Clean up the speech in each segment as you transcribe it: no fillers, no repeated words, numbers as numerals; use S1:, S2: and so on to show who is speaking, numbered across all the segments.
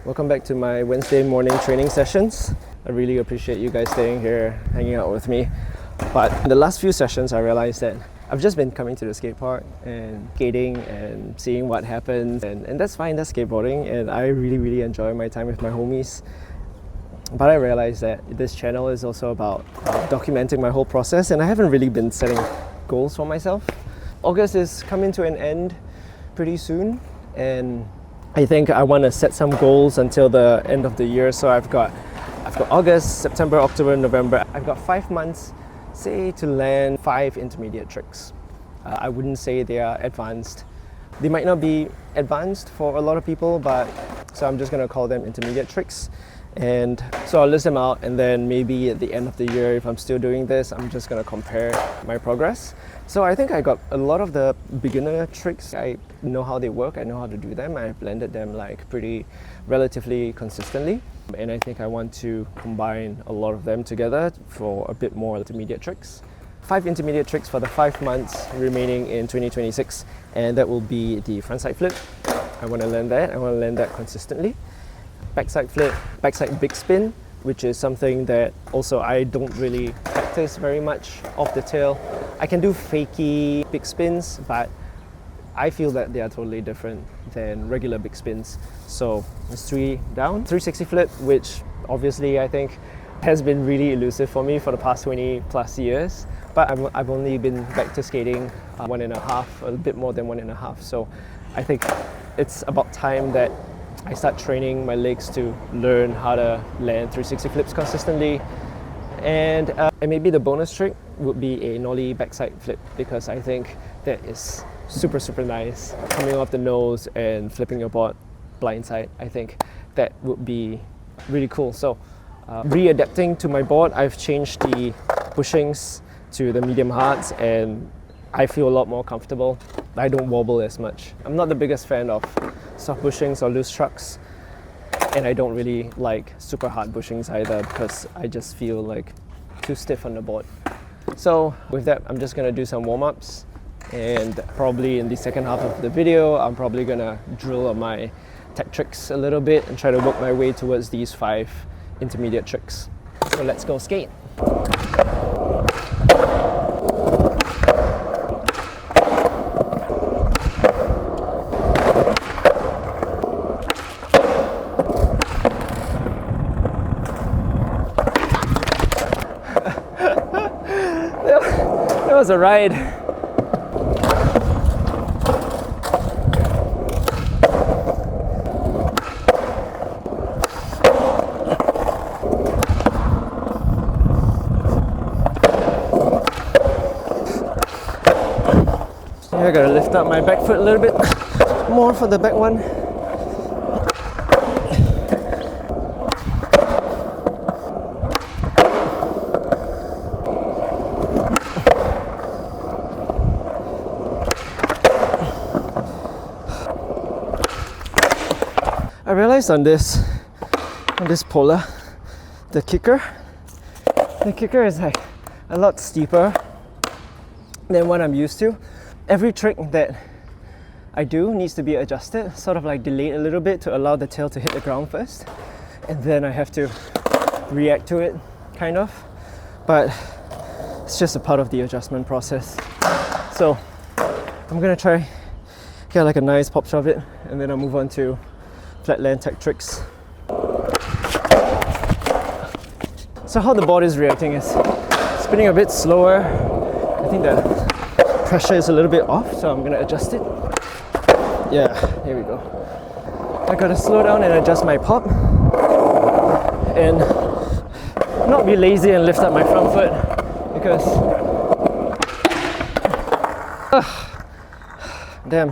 S1: Welcome back to my Wednesday morning training sessions. I really appreciate you guys staying here, hanging out with me. But in the last few sessions, I realized that I've just been coming to the skate park and skating and seeing what happens, and that's fine, that's skateboarding, and I really enjoy my time with my homies. But I realized that this channel is also about documenting my whole process, and I haven't really been setting goals for myself. August is coming to an end pretty soon, and I think I want to set some goals until the end of the year. So I've got August, September, October, November. I've got 5 months, say, to land 5 intermediate tricks. I wouldn't say they are advanced. They might not be advanced for a lot of people, but so I'm just going to call them intermediate tricks. And so I'll list them out, and then maybe at the end of the year, if I'm still doing this, I'm just going to compare my progress. So I think I got a lot of the beginner tricks. I know how they work, I know how to do them. I've blended them like pretty relatively consistently. And I think I want to combine a lot of them together for a bit more intermediate tricks. 5 intermediate tricks for the 5 months remaining in 2026. And that will be the frontside flip. I want to learn that. I want to learn that consistently. Backside flip, backside big spin, which is something that also I don't really practice very much off the tail. I can do fakey big spins, but I feel that they are totally different than regular big spins. So it's 3 down, 360 flip, which obviously I think has been really elusive for me for the past 20 plus years. But I've only been back to skating 1.5, a bit more than 1.5. So I think it's about time that I start training my legs to learn how to land 360 flips consistently. And maybe the bonus trick would be a nollie backside flip, because I think that is super nice. Coming off the nose and flipping your board blindside, I think that would be really cool. So readapting to my board, I've changed the bushings to the medium hards, and I feel a lot more comfortable. I don't wobble as much. I'm not the biggest fan of soft bushings or loose trucks, and I don't really like super hard bushings either, because I just feel like too stiff on the board. So with that, I'm just gonna do some warm-ups, and probably in the second half of the video, I'm probably gonna drill on my tech tricks a little bit and try to work my way towards these 5 intermediate tricks. So let's go skate. That was a ride. I gotta lift up my back foot a little bit more for the back one. I realized on this polar, the kicker is like a lot steeper than what I'm used to. Every trick that I do needs to be adjusted, sort of like delayed a little bit to allow the tail to hit the ground first, and then I have to react to it, kind of. But it's just a part of the adjustment process. So I'm gonna try get like a nice pop shove it, and then I'll move on to flatland tech tricks. So how the board is reacting is spinning a bit slower. I think the pressure is a little bit off, so I'm gonna adjust it. Yeah, here we go. I gotta slow down and adjust my pop, and not be lazy and lift up my front foot, because damn.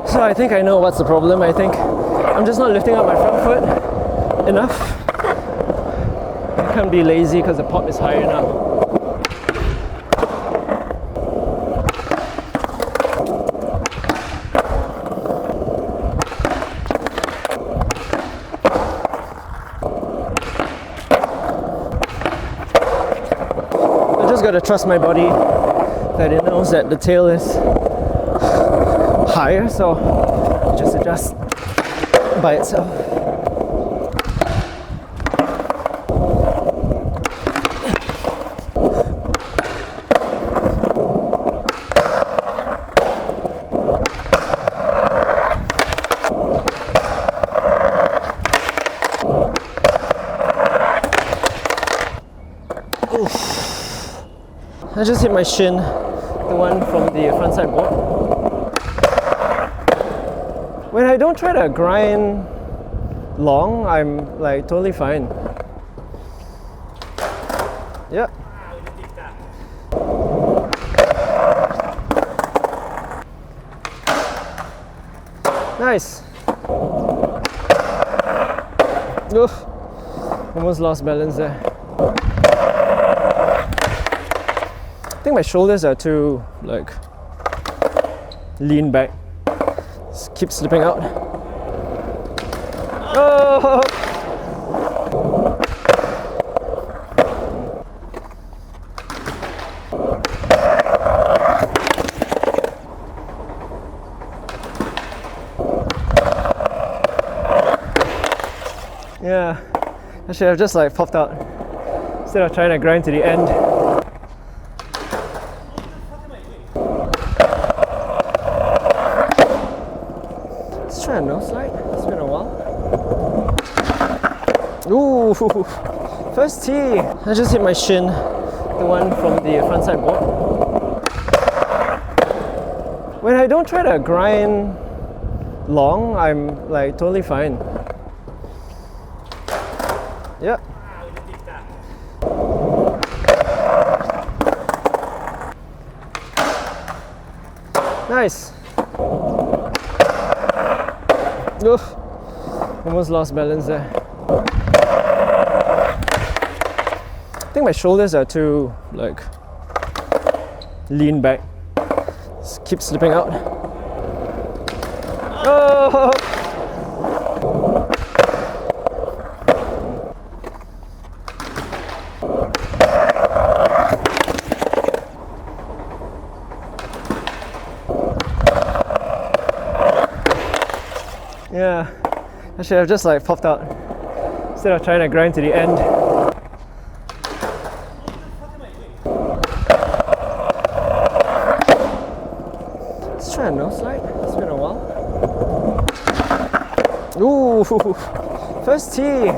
S1: So I think I know what's the problem. I think I'm just not lifting up my front foot enough. I can't be lazy because the pop is high enough. I just gotta trust my body that it knows that the tail is higher, so just adjust by itself. I just hit my shin, the one from the front side board. When I don't try to grind long, I'm like totally fine. Yeah. Nice. Oof. Almost lost balance there. I think my shoulders are too like lean back. Just keep slipping out. Oh! Yeah, I should have just like popped out instead of trying to grind to the end. Let's try a nose slide. It's been a while. Ooh, first tee. I just hit my shin, the one from the front side board. When I don't try to grind long, I'm like totally fine. Yeah. Nice. Oof. Almost lost balance there. I think my shoulders are too like lean back. Just keep slipping out. Oh! Yeah, I should have just like popped out instead of trying to grind to the end. Let's try a nose slide. It's been a while. Ooh, first tee.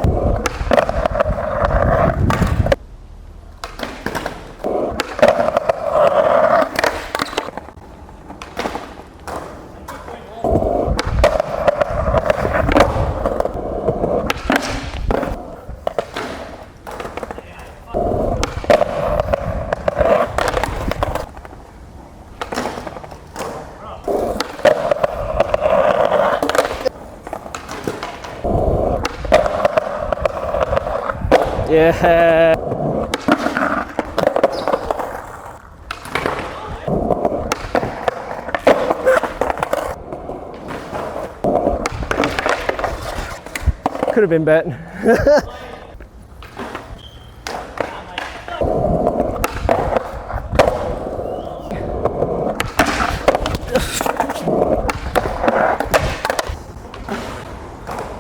S1: Yeah. Could have been bad.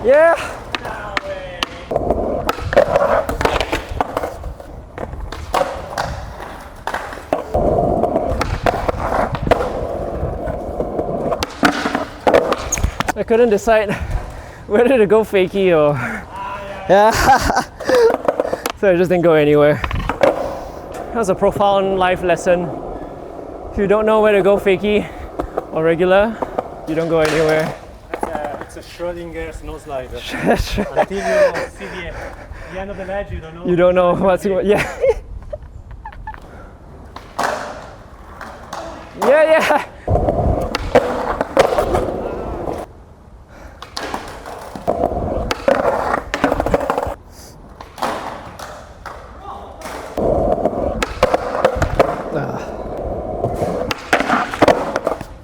S1: Yeah. I couldn't decide whether to go fakie or yeah. So I just didn't go anywhere. That was a profound life lesson. If you don't know where to go fakie or regular, you don't go anywhere.
S2: It's a Schrodinger's nose slide. Until you see the end of the ledge, you don't know.
S1: You don't know what's going. Yeah. Yeah.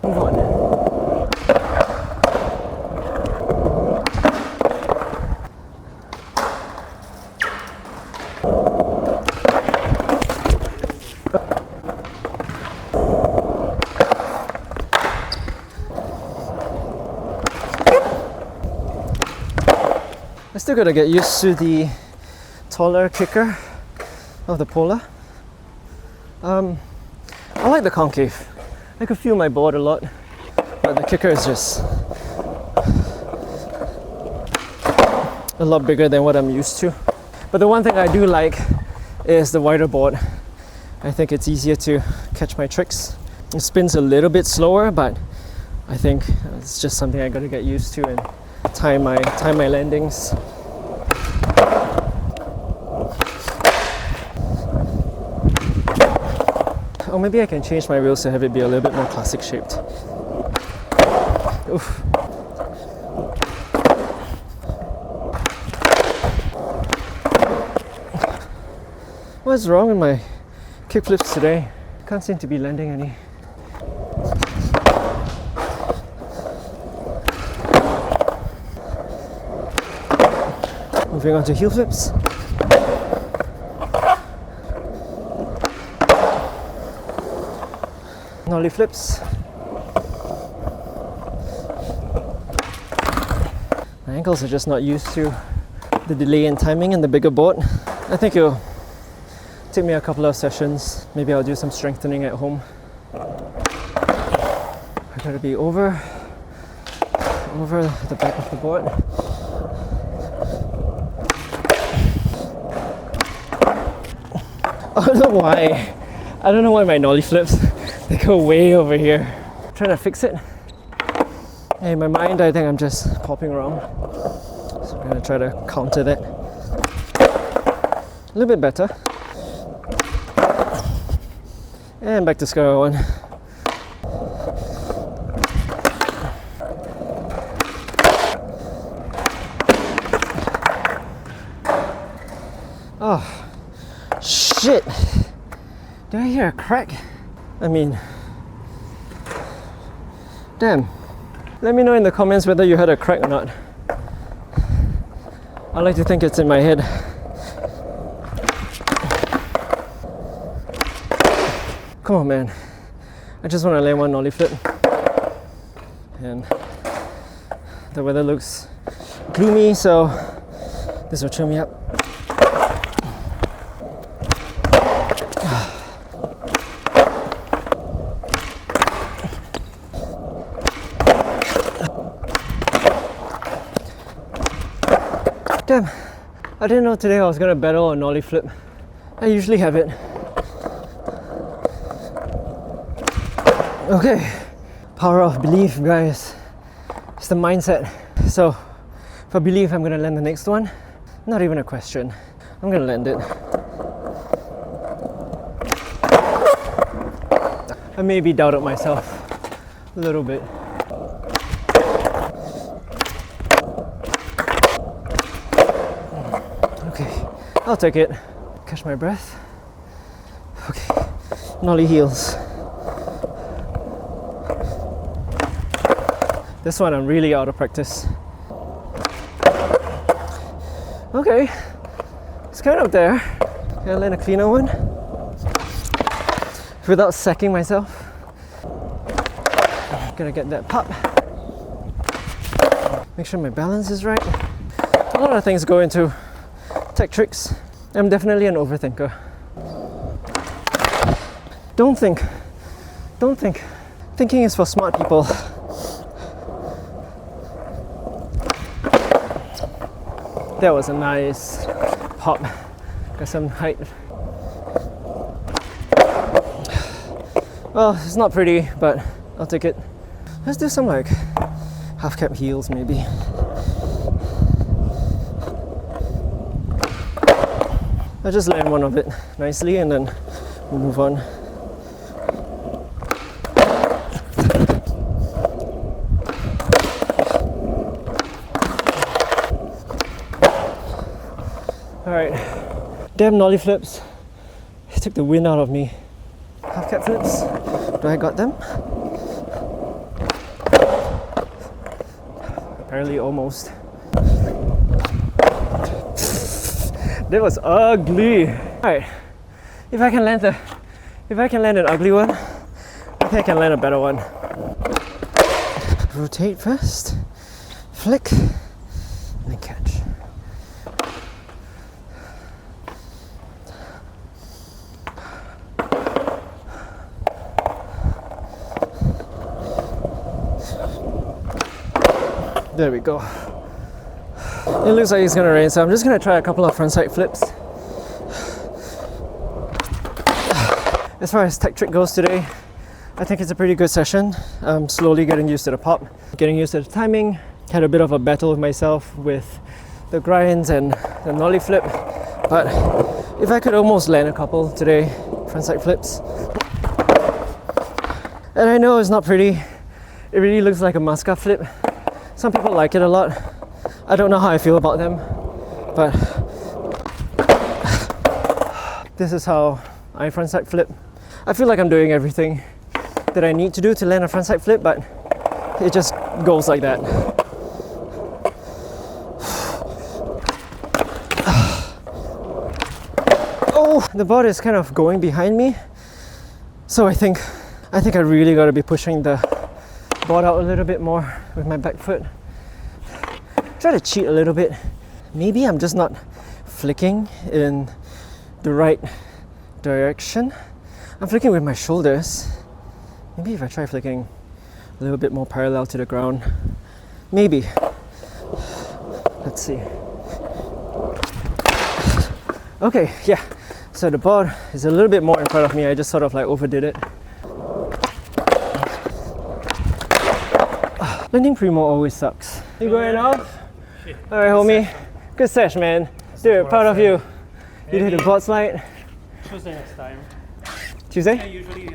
S1: Move on. I still gotta get used to the taller kicker of the Polar. I like the concave. I could feel my board a lot, but the kicker is just a lot bigger than what I'm used to. But the one thing I do like is the wider board. I think it's easier to catch my tricks. It spins a little bit slower, but I think it's just something I gotta get used to and time my landings. Or maybe I can change my wheels to have it be a little bit more classic shaped. Oof. What's wrong with my kickflips today? Can't seem to be landing any. Moving on to heel flips. Nollie flips. My ankles are just not used to the delay in timing in the bigger board. I think it'll take me a couple of sessions. Maybe I'll do some strengthening at home. I gotta be over the back of the board. I don't know why my nollie flips, they go way over here. I'm trying to fix it. In my mind, I think I'm just popping around. So I'm gonna try to counter that. A little bit better. And back to square one. Oh, shit. Did I hear a crack? I mean, damn. Let me know in the comments whether you heard a crack or not. I like to think it's in my head. Come on, man. I just want to land one nollie flip. And the weather looks gloomy, so this will cheer me up. Damn, I didn't know today I was gonna battle a nollie flip. I usually have it. Okay, power of belief, guys. It's the mindset. So, if I believe I'm gonna land the next one, not even a question. I'm gonna land it. I maybe doubted myself a little bit. Okay, I'll take it. Catch my breath. Okay, nollie heels. This one I'm really out of practice. Okay, it's kind of there. Can I land a cleaner one? Without sacking myself. Gonna get that pop. Make sure my balance is right. A lot of things go into tech tricks. I'm definitely an overthinker. Don't think. Thinking is for smart people. That was a nice pop. Got some height. Well, it's not pretty, but I'll take it. Let's do some like half cap heels maybe. I'll just land one of it nicely and then we'll move on. Alright, damn nollie flips. It took the wind out of me. Half cap flips. Do I got them? Apparently almost. That was ugly. Alright, if I can land an ugly one, I think I can land a better one. Rotate first, flick, and then catch. There we go. It looks like it's gonna rain, so I'm just gonna try a couple of frontside flips. as far as tech trick goes today, I think it's a pretty good session. I'm slowly getting used to the pop, getting used to the timing. Had a bit of a battle with myself with the grinds and the nollie flip, but if I could almost land a couple today, frontside flips. And I know it's not pretty. It really looks like a Masca flip. Some people like it a lot. I don't know how I feel about them, but this is how I frontside flip. I feel like I'm doing everything that I need to do to land a frontside flip, but it just goes like that. Oh, the board is kind of going behind me, so I think I really got to be pushing the board out a little bit more with my back foot. Try to cheat a little bit. Maybe I'm just not flicking in the right direction. I'm flicking with my shoulders. Maybe if I try flicking a little bit more parallel to the ground. Maybe. Let's see. Okay, yeah. So the board is a little bit more in front of me. I just sort of like overdid it. Landing primo always sucks. You going off? Alright, homie. Good sesh, man. Dude, proud of you. You did a board slide.
S2: Tuesday next time.
S1: Tuesday?
S2: Yeah, usually.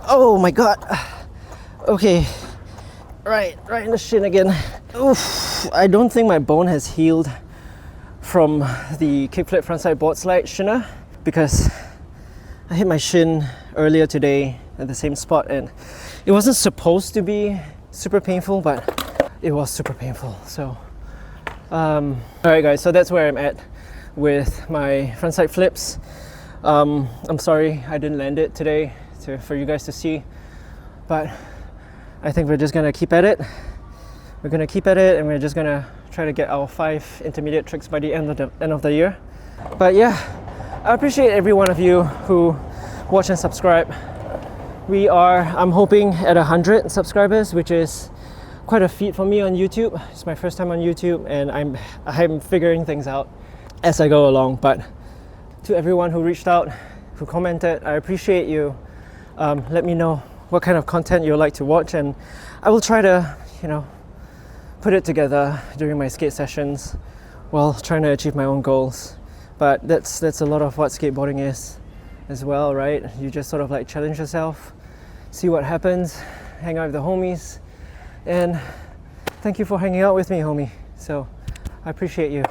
S1: Oh my god. Okay. Right in the shin again. Oof. I don't think my bone has healed from the kickflip frontside board slide shinner because I hit my shin earlier today at the same spot and it wasn't supposed to be super painful, but it was super painful. So, alright guys, so that's where I'm at with my frontside flips. I'm sorry I didn't land it today for you guys to see, but I think we're just gonna keep at it. We're gonna keep at it and we're just gonna try to get our 5 intermediate tricks by the end of the year. But yeah, I appreciate every one of you who watch and subscribe. I'm hoping at 100 subscribers, which is quite a feat for me on YouTube. It's my first time on YouTube and I'm figuring things out as I go along. But to everyone who reached out, who commented, I appreciate you. Let me know what kind of content you'd like to watch and I will try to, put it together during my skate sessions while trying to achieve my own goals. But that's a lot of what skateboarding is as well, right? You just sort of like challenge yourself, see what happens, hang out with the homies, and thank you for hanging out with me, homie. So I appreciate you.